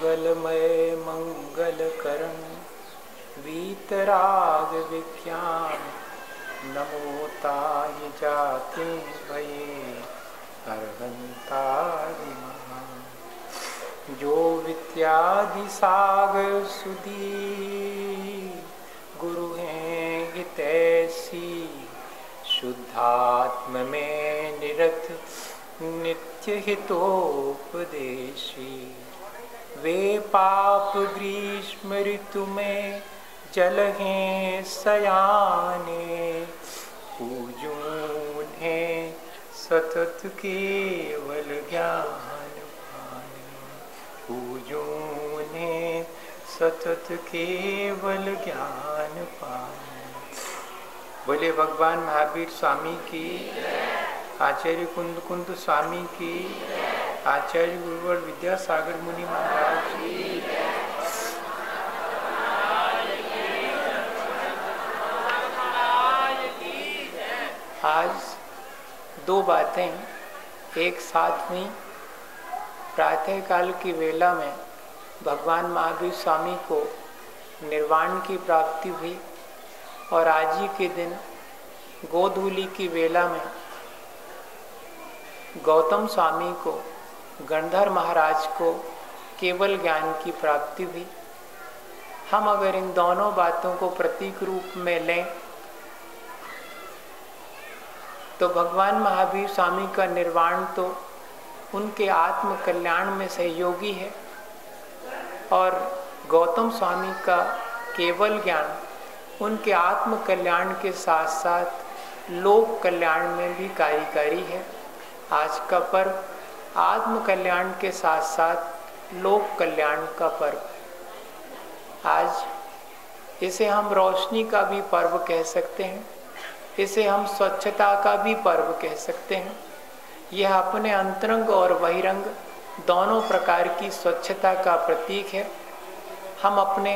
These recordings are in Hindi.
मंगलमय मंगल करण वीतराग विज्ञान नमो ताय जाति भये अर्हंतादि महान। जो विद्यादि सागर सुधी गुरु हैं हितैषी शुद्धात्म में निरत नित्य हितोपदेशी। वे पाप ग्रीष्म ऋतु में जल हैं सयाने पूजूं उन्हें सतत केवल ज्ञान पाने। पूजूं उन्हें सतत केवल ज्ञान पाने। बोले भगवान महावीर स्वामी की, आचार्य कुंद कुंद स्वामी की, आचार्य गुरुवर विद्यासागर मुनि महाराज की। आज दो बातें एक साथ हुई। प्रातः काल की वेला में भगवान महावीर स्वामी को निर्वाण की प्राप्ति हुई और आज ही के दिन गोधूली की वेला में गौतम स्वामी को, गणधर महाराज को केवल ज्ञान की प्राप्ति हुई। हम अगर इन दोनों बातों को प्रतीक रूप में लें तो भगवान महावीर स्वामी का निर्वाण तो उनके आत्म कल्याण में सहयोगी है और गौतम स्वामी का केवल ज्ञान उनके आत्म कल्याण के साथ साथ लोक कल्याण में भी कार्यकारी है। आज का पर्व आत्म कल्याण के साथ साथ लोक कल्याण का पर्व। आज इसे हम रोशनी का भी पर्व कह सकते हैं, इसे हम स्वच्छता का भी पर्व कह सकते हैं। यह अपने अंतरंग और बहिरंग दोनों प्रकार की स्वच्छता का प्रतीक है। हम अपने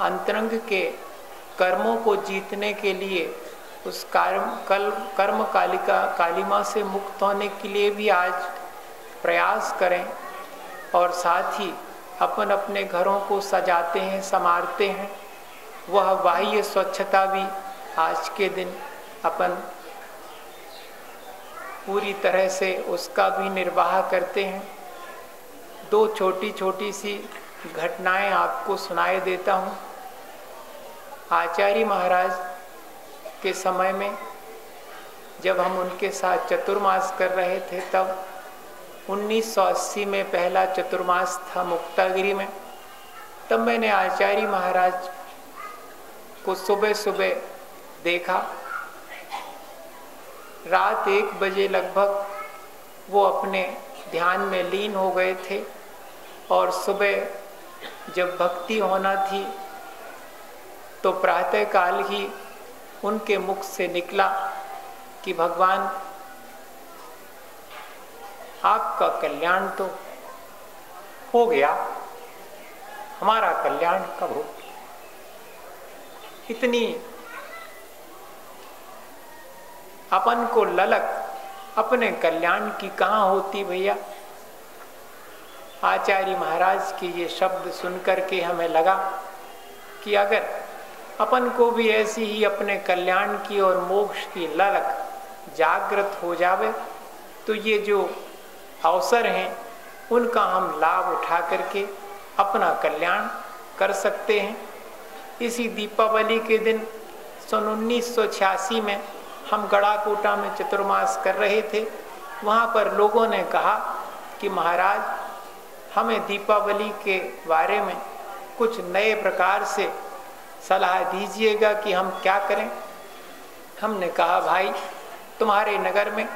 अंतरंग के कर्मों को जीतने के लिए उस कर्म कालिमा से मुक्त होने के लिए भी आज प्रयास करें और साथ ही अपन अपने घरों को सजाते हैं, संवारते हैं। वह बाह्य स्वच्छता भी आज के दिन अपन पूरी तरह से उसका भी निर्वाह करते हैं। दो छोटी छोटी सी घटनाएं आपको सुनाई देता हूँ। आचार्य महाराज के समय में जब हम उनके साथ चतुर्मास कर रहे थे तब 1980 में पहला चतुर्मास था मुक्तागिरी में। तब मैंने आचार्य महाराज को सुबह सुबह देखा। रात 1 बजे लगभग वो अपने ध्यान में लीन हो गए थे और सुबह जब भक्ति होना थी तो प्रातः काल ही उनके मुख से निकला कि भगवान आपका कल्याण तो हो गया, हमारा कल्याण कब हो। इतनी अपन को ललक अपने कल्याण की कहाँ होती भैया। आचार्य महाराज के ये शब्द सुनकर के हमें लगा कि अगर अपन को भी ऐसी ही अपने कल्याण की और मोक्ष की ललक जागृत हो जावे तो ये जो अवसर हैं उनका हम लाभ उठा करके अपना कल्याण कर सकते हैं। इसी दीपावली के दिन सन 1986 में हम गढ़ाकोटा में चतुर्मास कर रहे थे। वहाँ पर लोगों ने कहा कि महाराज हमें दीपावली के बारे में कुछ नए प्रकार से सलाह दीजिएगा कि हम क्या करें। हमने कहा भाई तुम्हारे नगर में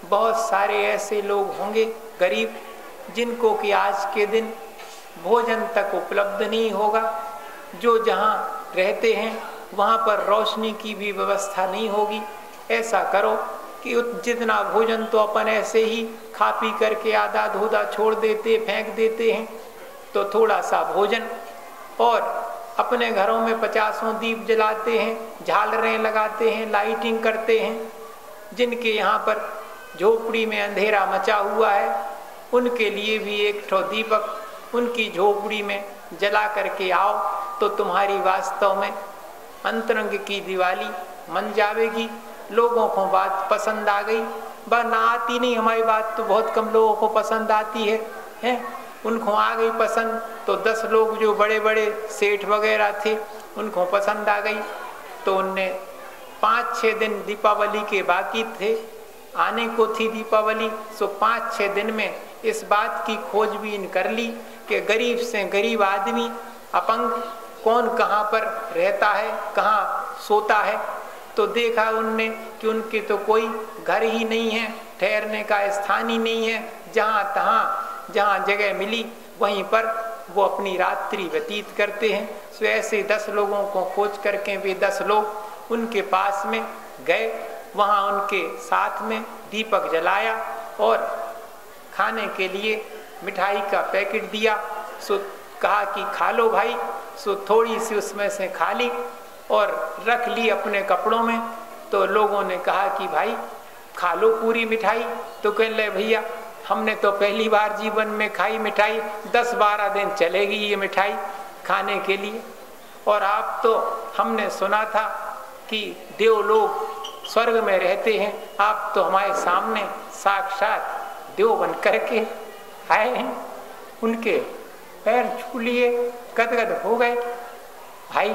बहुत सारे ऐसे लोग होंगे गरीब जिनको कि आज के दिन भोजन तक उपलब्ध नहीं होगा। जो जहाँ रहते हैं वहाँ पर रोशनी की भी व्यवस्था नहीं होगी। ऐसा करो कि जितना भोजन तो अपन ऐसे ही खा पी करके आधा धोधा छोड़ देते फेंक देते हैं, तो थोड़ा सा भोजन और अपने घरों में 50 दीप जलाते हैं, झालरें लगाते हैं, लाइटिंग करते हैं। जिनके यहाँ पर झोपड़ी में अंधेरा मचा हुआ है उनके लिए भी एक ठो दीपक उनकी झोपड़ी में जला करके आओ तो तुम्हारी वास्तव में अंतरंग की दिवाली मन जावेगी। लोगों को बात पसंद आ गई, वह ना आती नहीं, हमारी बात तो बहुत कम लोगों को पसंद आती है? उनको आ गई पसंद, तो 10 लोग जो बड़े बड़े सेठ वगैरह थे उनको पसंद आ गई। तो उनने 5-6 दिन दीपावली के बाकी थे, आने को थी दीपावली, सो 5-6 दिन में इस बात की खोजबीन कर ली कि गरीब से गरीब आदमी अपंग कौन कहाँ पर रहता है, कहाँ सोता है। तो देखा उनने कि उनके तो कोई घर ही नहीं है, ठहरने का स्थान ही नहीं है, जहाँ तहाँ जहाँ जगह मिली वहीं पर वो अपनी रात्रि व्यतीत करते हैं। सो ऐसे 10 लोगों को खोज करके वे 10 लोग उनके पास में गए, वहाँ उनके साथ में दीपक जलाया और खाने के लिए मिठाई का पैकेट दिया। सो कहा कि खा लो भाई। सो थोड़ी सी उसमें से खा ली और रख ली अपने कपड़ों में। तो लोगों ने कहा कि भाई खा लो पूरी मिठाई। तो कहने लगे भैया हमने तो पहली बार जीवन में खाई मिठाई, 10-12 दिन चलेगी ये मिठाई खाने के लिए, और आप तो हमने सुना था कि देवलोग स्वर्ग में रहते हैं, आप तो हमारे सामने साक्षात देव बन करके आए हैं। उनके पैर छू लिए, गदगद हो गए। भाई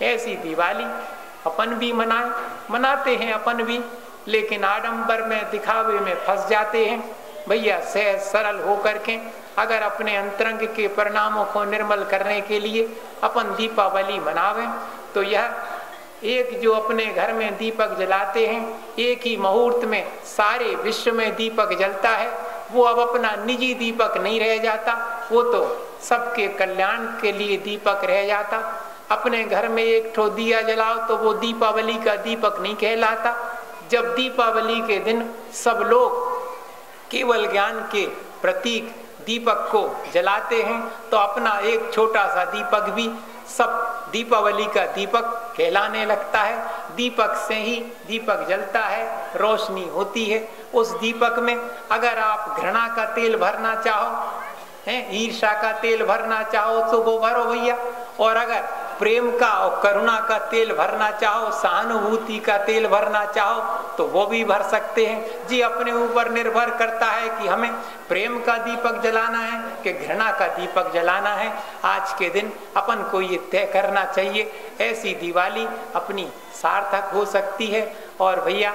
ऐसी दिवाली अपन भी मनाते हैं अपन भी, लेकिन आडंबर में दिखावे में फंस जाते हैं। भैया सहज सरल होकर के अगर अपने अंतरंग के परिणामों को निर्मल करने के लिए अपन दीपावली मनावें तो यह एक जो अपने घर में दीपक जलाते हैं, एक ही मुहूर्त में सारे विश्व में दीपक जलता है। वो अब अपना निजी दीपक नहीं रह जाता, वो तो सबके कल्याण के लिए दीपक रह जाता। अपने घर में एक ठो दिया जलाओ तो वो दीपावली का दीपक नहीं कहलाता। जब दीपावली के दिन सब लोग केवल ज्ञान के प्रतीक दीपक को जलाते हैं तो अपना एक छोटा सा दीपक भी सब दीपावली का दीपक कहलाने लगता है। दीपक से ही दीपक जलता है, रोशनी होती है। उस दीपक में अगर आप घृणा का तेल भरना चाहो, ईर्ष्या का तेल भरना चाहो तो वो भरो भैया, और अगर प्रेम का और करुणा का तेल भरना चाहो, सहानुभूति का तेल भरना चाहो तो वो भी भर सकते हैं। जी अपने ऊपर निर्भर करता है कि हमें प्रेम का दीपक जलाना है कि घृणा का दीपक जलाना है। आज के दिन अपन को ये तय करना चाहिए, ऐसी दिवाली अपनी सार्थक हो सकती है। और भैया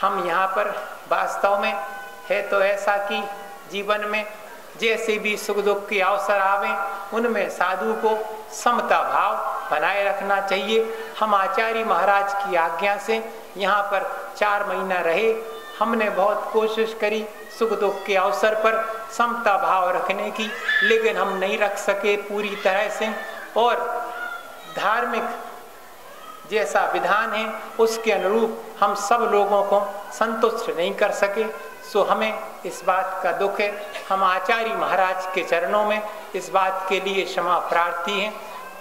हम यहाँ पर वास्तव में है तो ऐसा कि जीवन में जैसे भी सुख दुख के अवसर आवे उनमें साधु को समता भाव बनाए रखना चाहिए। हम आचार्य महाराज की आज्ञा से यहाँ पर 4 महीना रहे, हमने बहुत कोशिश करी सुख दुख के अवसर पर समता भाव रखने की, लेकिन हम नहीं रख सके पूरी तरह से, और धार्मिक जैसा विधान है उसके अनुरूप हम सब लोगों को संतुष्ट नहीं कर सके। सो हमें इस बात का दुख है। हम आचार्य महाराज के चरणों में इस बात के लिए क्षमा प्रार्थी हैं।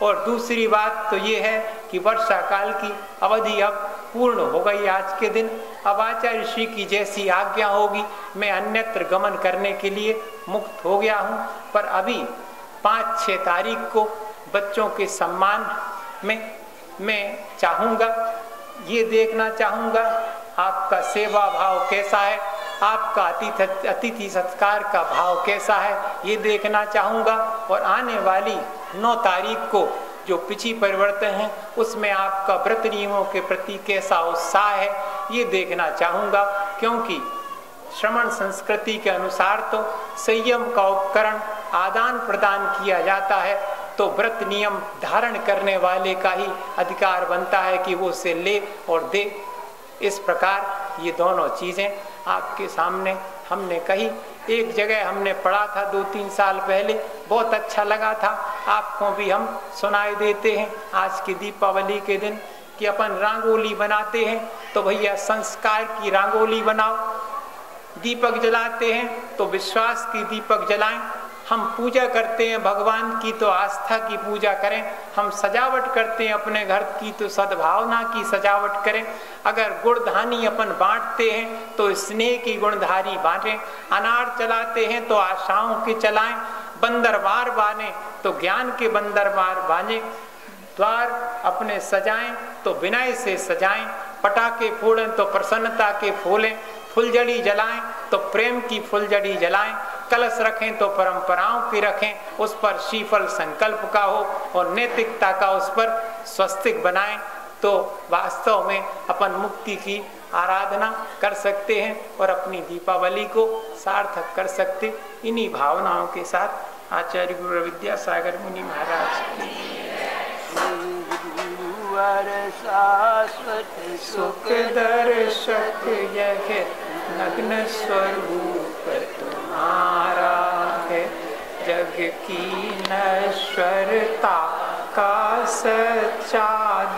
और दूसरी बात तो ये है कि वर्षा काल की अवधि अब पूर्ण हो गई आज के दिन। अब आचार्य श्री की जैसी आज्ञा होगी मैं अन्यत्र गमन करने के लिए मुक्त हो गया हूँ। पर अभी 5-6 तारीख को बच्चों के सम्मान में मैं चाहूँगा, ये देखना चाहूँगा आपका सेवा भाव कैसा है, आपका अतिथि सत्कार का भाव कैसा है, ये देखना चाहूँगा। और आने वाली 9 तारीख को जो पिछी परिवर्तन है उसमें आपका व्रत नियमों के प्रति कैसा उत्साह है ये देखना चाहूँगा। क्योंकि श्रमण संस्कृति के अनुसार तो संयम का उपकरण आदान प्रदान किया जाता है, तो व्रत नियम धारण करने वाले का ही अधिकार बनता है कि वो उसे ले और दे। इस प्रकार ये दोनों चीज़ें आपके सामने हमने कही। एक जगह हमने पढ़ा था 2-3 साल पहले, बहुत अच्छा लगा था, आपको भी हम सुनाई देते हैं आज की दीपावली के दिन कि अपन रंगोली बनाते हैं तो भैया संस्कार की रंगोली बनाओ। दीपक जलाते हैं तो विश्वास की दीपक जलाएं। हम पूजा करते हैं भगवान की तो आस्था की पूजा करें, हम सजावट करते हैं अपने घर की तो सद्भावना की सजावट करें। अगर गुणधानी अपन बांटते हैं तो स्नेह की गुणधारी बांटें, अनार चलाते हैं तो आशाओं के चलाएं, बंदरवार बाने तो ज्ञान के बंदरवार बाने, द्वार अपने सजाएं तो विनय से सजाएं, पटाखे फोड़ें तो प्रसन्नता के फूलें, फुलझड़ी जलाएं तो प्रेम की फुलझड़ी जलाएं, कलश रखें तो परंपराओं की रखें, उस पर शीफल संकल्प का हो और नैतिकता का उस पर स्वस्तिक बनाएं, तो वास्तव में अपन मुक्ति की आराधना कर सकते हैं और अपनी दीपावली को सार्थक कर सकते। इन्हीं भावनाओं के साथ आचार्य गुरु विद्यासागर मुनि महाराज शाश्वत सुख दर्शक यह नग्न स्वरूप तुम्हारा है, जग की नश्वरता का सच्चा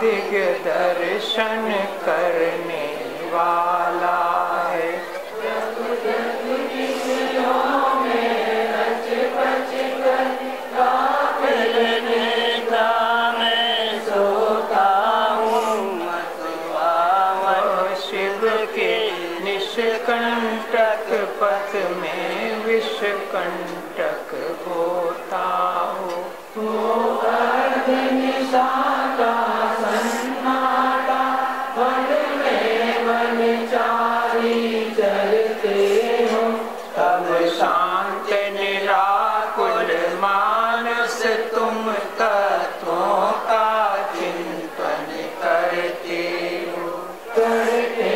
दिग्दर्शन करने वाला है। निष्कंटक पथ में विषकंटक होता हो, निशा का सन्नाटा वन में वनचारी चलते हो, तब शांत निराकुल मानस तुम तत्वों का चिंतन करते हो। करते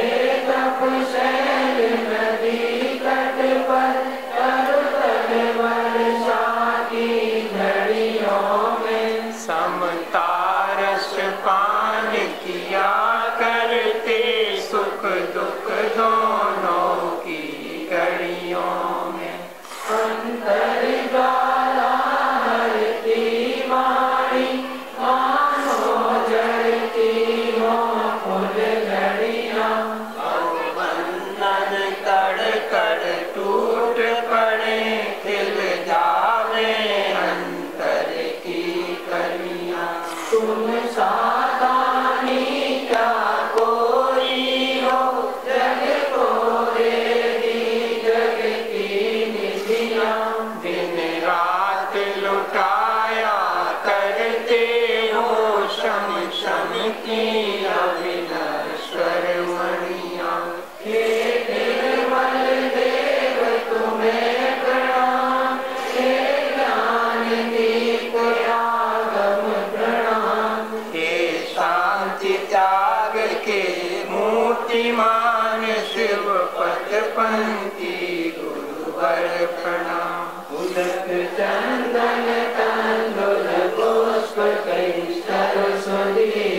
तप शैल नदी तट पर तरुतल वर्षा की घड़ियों में, समता रस पान किया करते सुख दुख दोनों की घड़ियों में। अंतर ज्वाला हरती वाणी मानो जलती हो फुल घड़ियां, बंधन कड़ कड़ टूट पड़े खिल जावे अंतर की कलियां। तुम सातानी क्या कोई हो, जग को देगी जग की निधियां, दिन रात लुटाया करते हो शम शम की अविनश्वर मणियां। हे निर्मल देव तुम्हें प्रणाम, हे ज्ञान दीप आगम प्रणाम, हे शांति त्याग के मूर्तिमान शिव पद पंथी गुरुवर प्रणाम। उदक चंदन तंदुल पुष्प कई सरस्वती